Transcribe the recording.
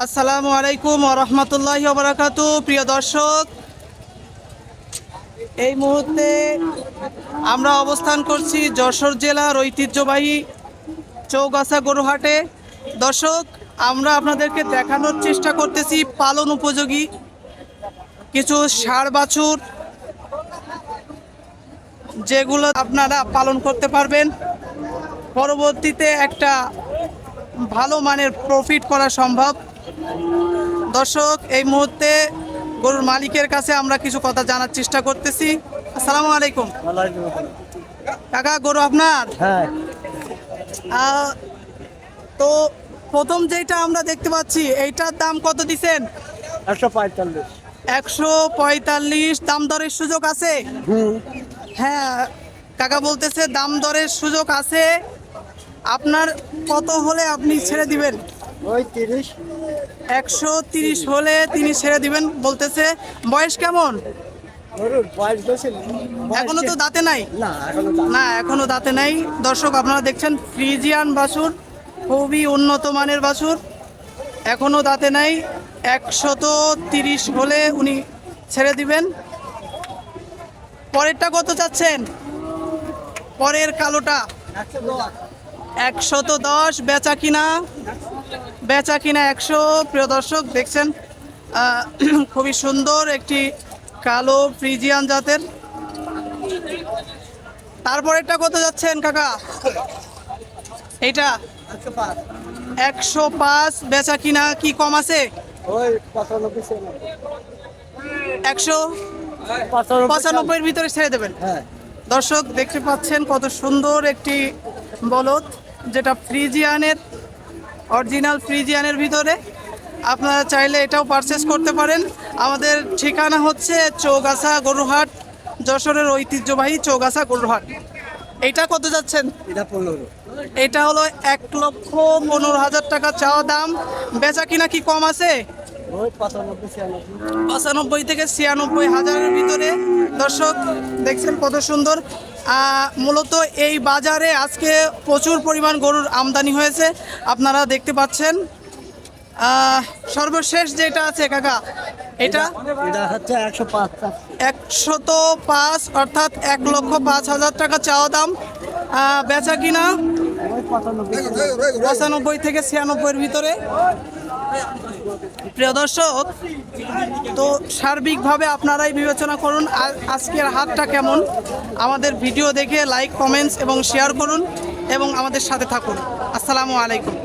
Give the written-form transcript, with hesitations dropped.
আসসালামু আলাইকুম ওয়া রাহমাতুল্লাহি ওয়া বারাকাতুহু। প্রিয় দর্শক, এই মুহূর্তে আমরা অবস্থান করছি যশোর জেলার ঐতিহ্যবাহী চৌগাছা গরুহাটে। দর্শক, আমরা আপনাদেরকে দেখানোর চেষ্টা করতেছি পালন উপযোগী কিছু ষাঁড় বাছুর, যেগুলো আপনারা পালন করতে পারবেন, পরবর্তীতে একটা ভালো মানের প্রফিট করা সম্ভব। দর্শক, এই মুহূর্তে গরুর মালিকের কাছে আমরা কিছু কথা জানার চেষ্টা করতেছি। আসসালামু আলাইকুম কাকা, গরু আপনার? হ্যাঁ, তো প্রথম যেটা আমরা দেখতে পাচ্ছি, এইটার দাম কত দিছেন? 145। 145। দাম দরের সুযোগ আছে? হ্যাঁ, কাকা বলতেছে দাম দরের সুযোগ আছে। আপনার কত হলে আপনি ছেড়ে দিবেন? ওই 30। 130 হলে তিনি ছেড়ে দিবেন বলতেছে। বয়স কেমন? গরুর বয়স বেশি না। এখনো তো দাঁতে নাই? না, এখনো দাঁতে নাই। দর্শক, আপনারা দেখছেন ফ্রিজিয়ান বাছুর, খুবই উন্নত মানের বাছুর, এখনো দাঁতে নাই। 130 হলে উনি ছেড়ে দিবেন। পরেরটা কত চাচ্ছেন? পরের কালোটা 110। বেচা কিনা 100। প্রিয় দর্শক, দেখছেন খুবই সুন্দর একটি কালো ফ্রিজিয়ান জাতের। তারপরেরটা কত যাচ্ছেন কাকা? এইটা 105। বেচা কিনা কি কম আছে? ওই 95। 195-এর ভিতরে ছেড়ে দেবেন। হ্যাঁ, দর্শক, দেখতে পাচ্ছেন কত সুন্দর একটি বলদ, যেটা ফ্রিজিয়ানের, অরিজিনাল ফ্রিজিয়ানের ভিতরে। আপনারা চাইলে এটাও পারচেস করতে পারেন। আমাদের ঠিকানা হচ্ছে চৌগাছা গরুহাট, যশোরের ঐতিহ্যবাহী চৌগাছা গরুহাট। এইটা কত যাচ্ছেন? এটা 15। এটা হলো 1,15,000 টাকা চাওয়া দাম। বেচা কিনা কি কম আছে? ওই 95-96। 95 থেকে 96,000-এর ভিতরে। দর্শক, দেখছেন কত সুন্দর। মূলত এই বাজারে আজকে প্রচুর পরিমাণ গরুর আমদানি হয়েছে, আপনারা দেখতে পাচ্ছেন। সর্বশেষ যেটা আছে কাকা, এটা হচ্ছে 105। 105, অর্থাৎ 1,05,000 টাকা চাওয়া দাম। বেচা কিনা ওই 95। 95 থেকে 96-এর ভিতরে। প্রিয় দর্শক, তো সার্বিকভাবে আপনারাই বিবেচনা করুন আজকের হাটটা কেমন। আমাদের ভিডিও দেখে লাইক, কমেন্টস এবং শেয়ার করুন এবং আমাদের সাথে থাকুন। আসসালামু আলাইকুম।